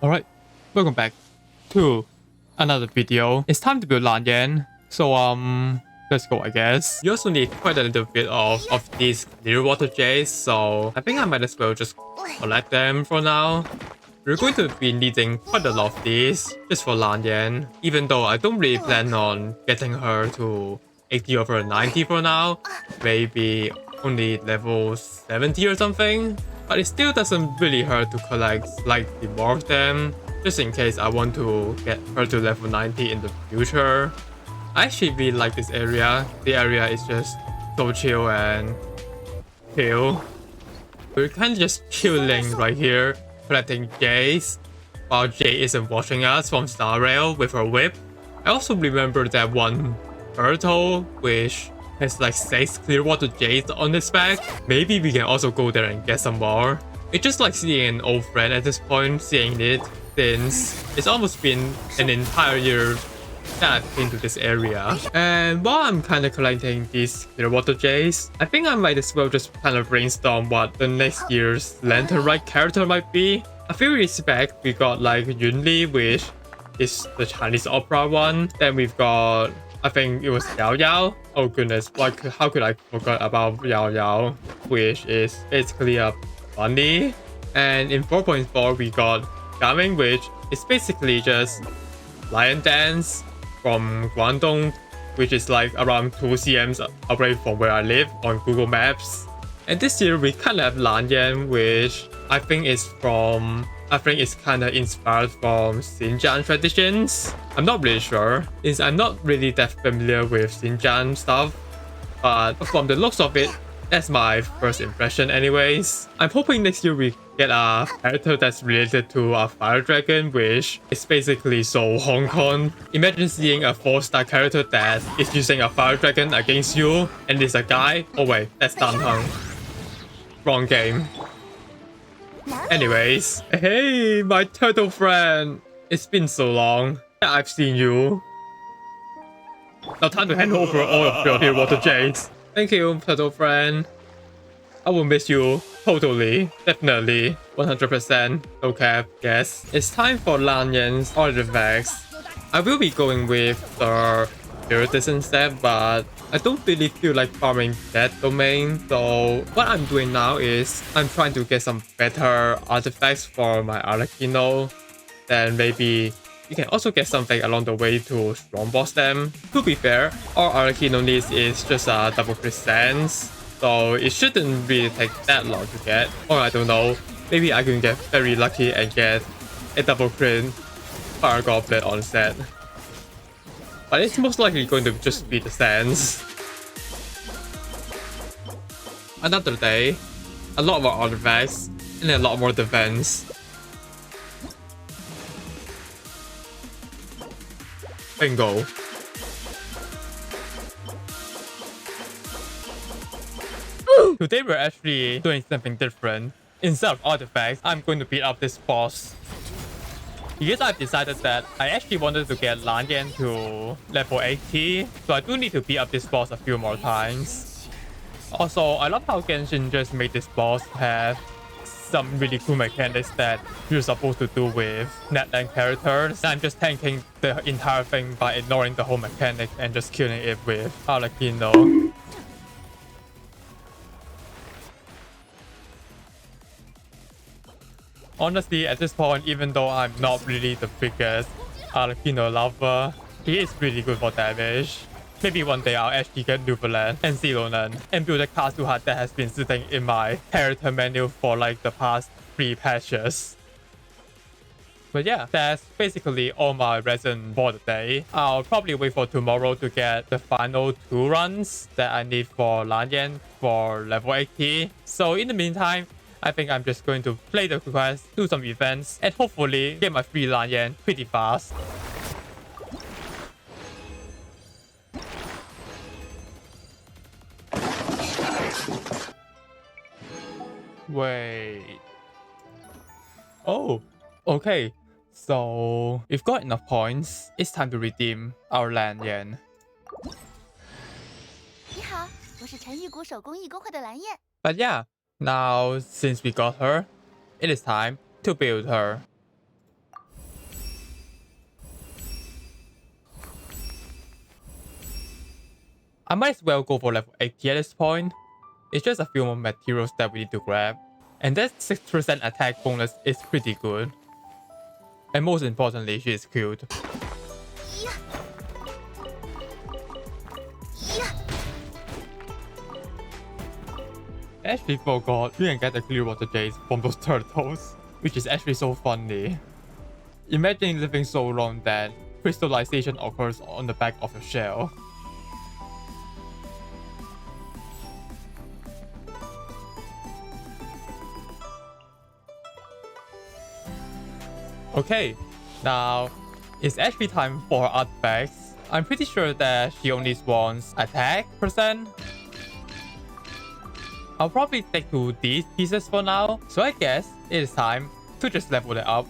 Alright, welcome back to another video. It's time to build Lanyan. So let's go I guess. You also need quite a little bit of these clear water jades, so I think I might as well just collect them for now. We're going to be needing quite a lot of these just for Lanyan, even though I don't really plan on getting her to 80 over 90 for now. Maybe only level 70 or something. But it still doesn't really hurt to collect slightly more of them, just in case I want to get her to level 90 in the future. I actually really like this area. The area is just so chill and chill. We're kind of just chilling right here, collecting jades, while Jade isn't watching us from Star Rail with her whip. I also remember that one turtle, which has like 6 clear water jades on its back. Maybe we can also go there and get some more. It's just like seeing an old friend at this point, seeing it since it's almost been an entire year that I've been to this area. And while I'm kind of collecting these clear water jades, I think I might as well just kind of brainstorm what the next year's Lantern Rite character might be. A few years back, we got like Yunli, which is the Chinese opera one. Then we've got, I think it was Yao Yao. Oh goodness, how could I forget about Yao Yao, which is basically a bunny. And in 4.4 we got Gaming, which is basically just lion dance from Guangdong, which is like around 2 cms away from where I live on Google Maps. And this year we kind of have Lanyan, which I think it's kind of inspired from Xinjiang traditions. I'm not really sure, since I'm not really that familiar with Xinjiang stuff, but from the looks of it, that's my first impression anyways. I'm hoping next year we get a character that's related to a fire dragon, which is basically so Hong Kong. Imagine seeing a 4-star character that is using a fire dragon against you, and it's a guy. Oh wait, that's Dan Heng. Wrong game. Anyways, hey, my turtle friend. It's been so long that I've seen you. Now time to hand over all of your clear water jades. Thank you, turtle friend. I will miss you. Totally. Definitely. 100%. No cap. Yes. It's time for Lanyan's artifacts. I will be going with the Iridescent step, but I don't really feel like farming that domain. So what I'm doing now is I'm trying to get some better artifacts for my Arlecchino. Then maybe you can also get something along the way to strongbox them. To be fair, all Arlecchino needs is just a double crit sense, so it shouldn't really take that long to get. Or I don't know, maybe I can get very lucky and get a double crit fire goblet on set. But it's most likely going to just be the sense. Another day, a lot more artifacts, and a lot more defense. Bingo. Today we're actually doing something different. Instead of artifacts, I'm going to beat up this boss. Because I've decided that I actually wanted to get Lanyan to level 80, so I do need to beat up this boss a few more times. Also, I love how Genshin just made this boss have some really cool mechanics that you're supposed to do with netland characters. I'm just tanking the entire thing by ignoring the whole mechanic and just killing it with Arlecchino. Honestly, at this point, even though I'm not really the biggest Arlecchino lover, he is really good for damage. Maybe one day I'll actually get Nuvalan and Zelonan and build a castle hut that has been sitting in my character menu for like the past 3 patches. But yeah, that's basically all my resin for the day. I'll probably wait for tomorrow to get the final 2 runs that I need for Lanyan for level 80. So in the meantime, I think I'm just going to play the quest, do some events, and hopefully get my free Lanyan pretty fast. Wait. Oh, okay. So we've got enough points. It's time to redeem our Lanyan. But yeah, now since we got her, it is time to build her. I might as well go for level 80 at this point. It's just a few more materials that we need to grab. And that 6% attack bonus is pretty good. And most importantly, she is cute. I actually forgot you can get the clear water jades from those turtles, which is actually so funny. Imagine living so long that crystallization occurs on the back of your shell. Okay, now it's actually time for her artifacts. I'm pretty sure that she only wants attack percent. I'll probably take to these pieces for now, so I guess it is time to just level it up.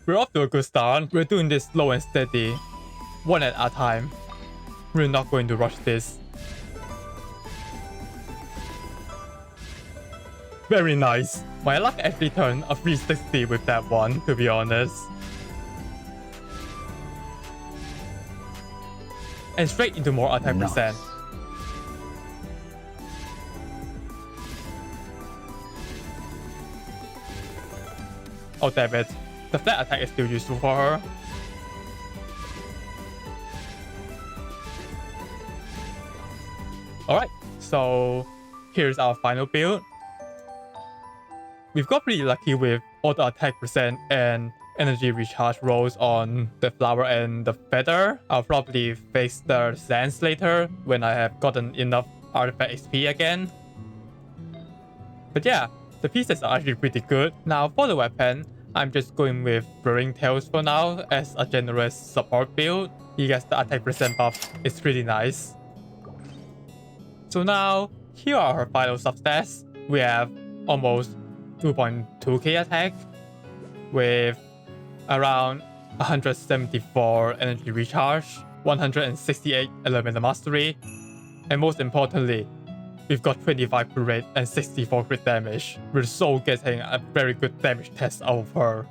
We're off to a good start. We're doing this slow and steady, one at a time. We're not going to rush this. Very nice. My luck actually turned a 360 with that one, to be honest. And straight into more attack percent. Oh damn it. The flat attack is still useful for her. Alright, so here's our final build. We've got pretty lucky with all the attack percent and energy recharge rolls on the flower and the feather. I'll probably fix the sands later when I have gotten enough artifact XP again. But yeah, the pieces are actually pretty good. Now for the weapon, I'm just going with Blurring Tails for now as a generous support build. He gets the attack percent buff, it's pretty nice. So now, here are her final substats. We have almost 2.2k attack with around 174 energy recharge, 168 elemental mastery, and most importantly, we've got 25 crit rate and 64 crit damage. We're so getting a very good damage test out of her.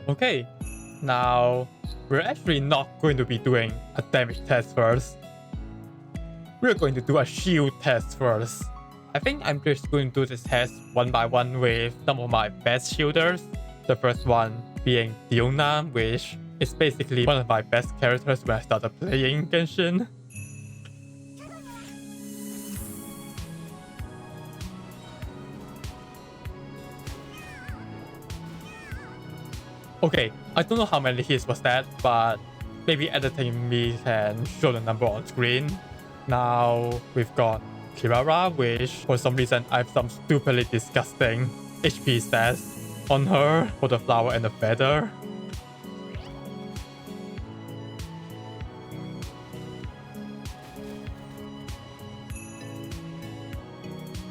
Okay, now we're actually not going to be doing a damage test first. We're going to do a shield test first. I think I'm just going to do this test one by one with some of my best shielders. The first one being Diona, which is basically one of my best characters when I started playing Genshin. Okay, I don't know how many hits was that, but maybe editing me can show the number on screen. Now we've got Kirara, which for some reason I have some stupidly disgusting HP stats on her for the flower and the feather.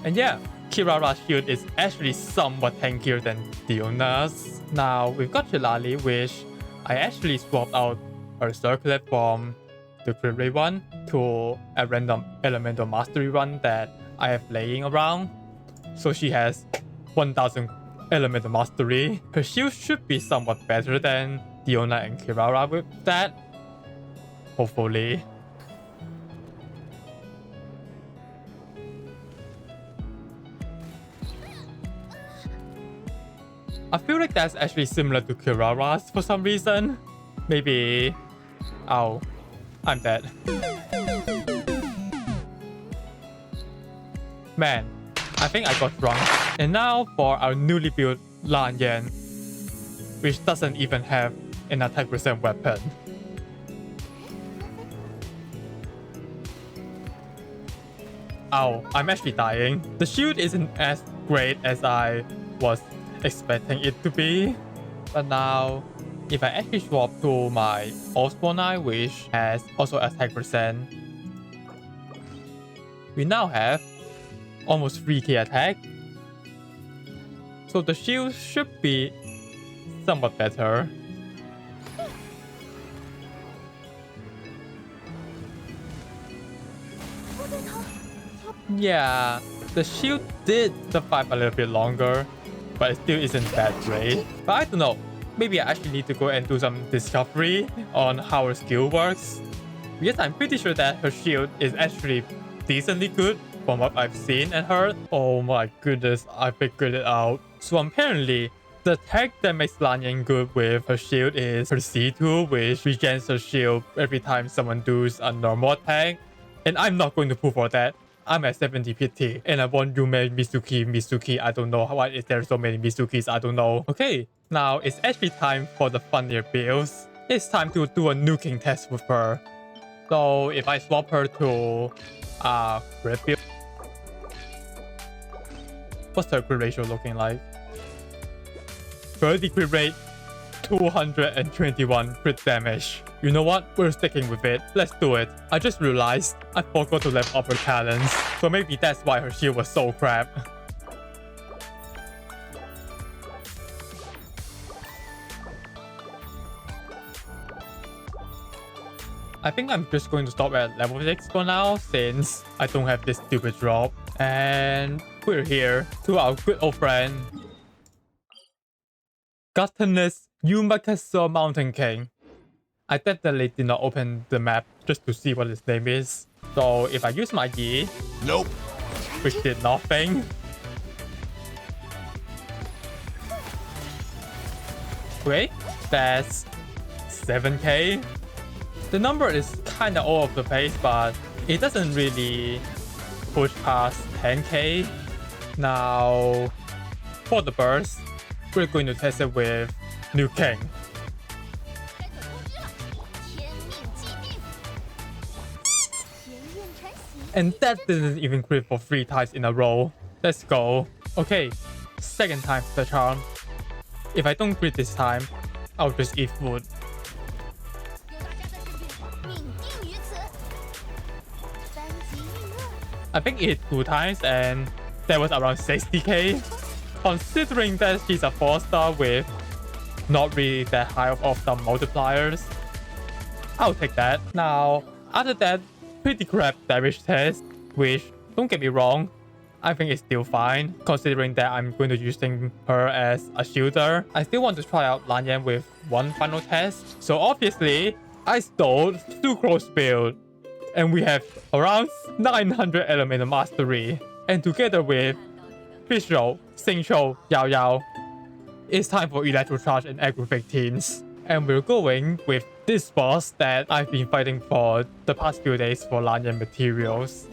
And yeah, Kirara's shield is actually somewhat tankier than Diona's. Now we've got Shillali, which I actually swapped out her circlet from the crit rate one to a random elemental mastery one that I have laying around. So she has 1000 elemental mastery. Her shield should be somewhat better than Diona and Kirara with that. Hopefully. I feel like that's actually similar to Kirara's for some reason. Maybe... Ow. I'm dead. Man, I think I got drunk. And now for our newly built Lanyan, which doesn't even have an attack percent weapon. Ow, I'm actually dying. The shield isn't as great as I was expecting it to be. But now, if I actually swap to my Osborne, which has also attack percent, we now have almost 3k attack. So the shield should be somewhat better. Yeah, the shield did survive a little bit longer, but it still isn't that great. But I don't know. maybe I actually need to go and do some discovery on how her skill works. Because I'm pretty sure that her shield is actually decently good from what I've seen and heard. Oh my goodness, I figured it out. So apparently, the tech that makes Lanyan good with her shield is her C2, which regens her shield every time someone does a normal attack. And I'm not going to pull for that. I'm at 70 PT and I want Yume Mizuki. I don't know why is there so many Mizukis. I don't know. Okay, now it's actually time for the funnier builds. It's time to do a nuking test with her. So if I swap her to crit build, what's her crit ratio looking like? 30 crit rate, 221 crit damage. You know what? We're sticking with it. Let's do it. I just realized I forgot to level up her talents. So maybe that's why her shield was so crap. I think I'm just going to stop at level 6 for now since I don't have this stupid drop. And we're here to our good old friend Gluttonous Yumakaso Mountain King. I definitely did not open the map just to see what his name is. So if I use my Yi, nope, which did nothing. Wait, that's 7k. The number is kinda all over the place, but it doesn't really push past 10k. Now, for the burst, we're going to test it with New King. And that didn't even crit for 3 times in a row. Let's go. Okay, second time the charm. If I don't crit this time, I'll just eat food. I think it hit 2 times and that was around 60k. Considering that she's a 4-star with not really that high of some multipliers, I'll take that. Now, after that, pretty crap damage test, which, don't get me wrong, I think it's still fine, considering that I'm going to be using her as a shielder. I still want to try out Lanyan with one final test. So obviously, I stole Sucrose build, and we have around 900 elemental mastery. And together with Fischl, Xingqiu, Yao Yao, it's time for Electro Charge and Aggro 15s. And we're going with this boss that I've been fighting for the past few days for Lanyan materials.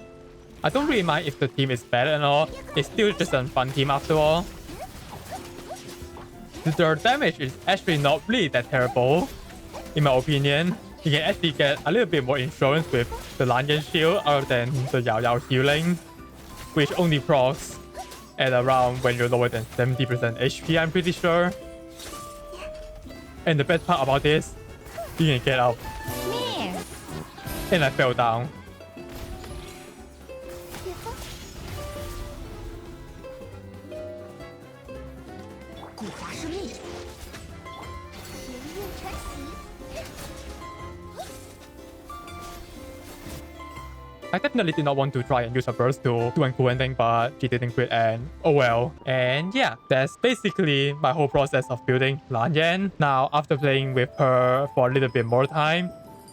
I don't really mind if the team is bad and all, it's still just a fun team after all. The damage is actually not really that terrible, in my opinion. You can actually get a little bit more insurance with the Lanyan shield other than the Yao Yao healing, which only procs at around when you're lower than 70% HP, I'm pretty sure. And the best part about this, you can get up. And I fell down. I definitely did not want to try and use her burst to do an cool ending, but she didn't quit and oh well. And yeah, that's basically my whole process of building Lanyan. Now, after playing with her for a little bit more time,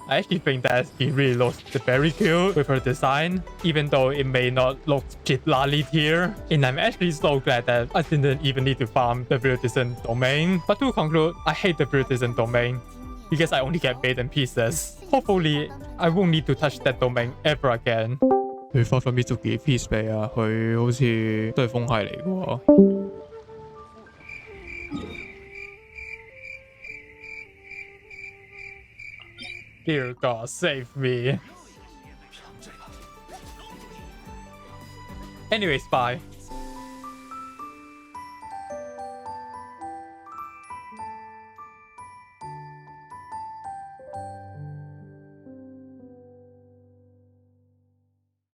I actually think that she really looks very cute with her design, even though it may not look lolly tier. And I'm actually so glad that I didn't even need to farm the Viridism domain. But to conclude, I hate the Viridism domain because I only get bait and pieces. Hopefully, I won't need to touch that domain ever again. 佢發咗 Mitsuki piece 俾啊，佢好似都係風系嚟嘅喎。Dear God, save me. Anyways, bye.